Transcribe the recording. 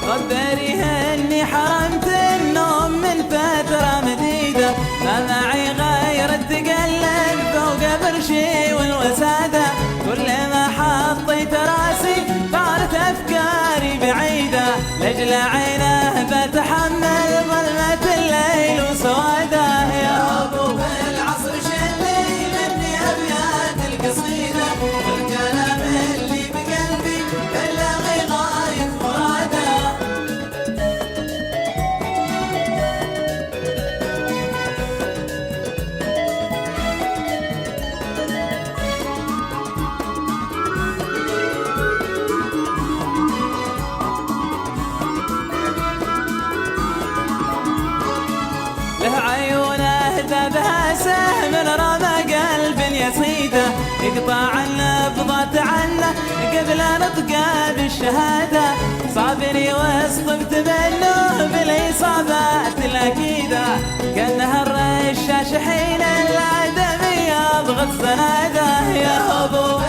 خبريه اني حرمت النوم من فترة مديدة، ما معي غير التقلب فوق برشي والوسادة، كل ما حطيت راسي طارت افكاري بعيدة، لاجل عينه بتحمل ظلمة الليل وسواده. يا ابو بالعصر شلي مني ابيات القصيدة، والكلام اللي بقلبي بلغي غاية مراده. له عيونه ذبها سهم رمى قلب يصيده، يقطع النبضة عنه قبل نطقه بالشهادة، صابري واصطبت منه بالاصابات الاكيده، كانها الرشاش حين الادمي يضغط سناده. يا ابو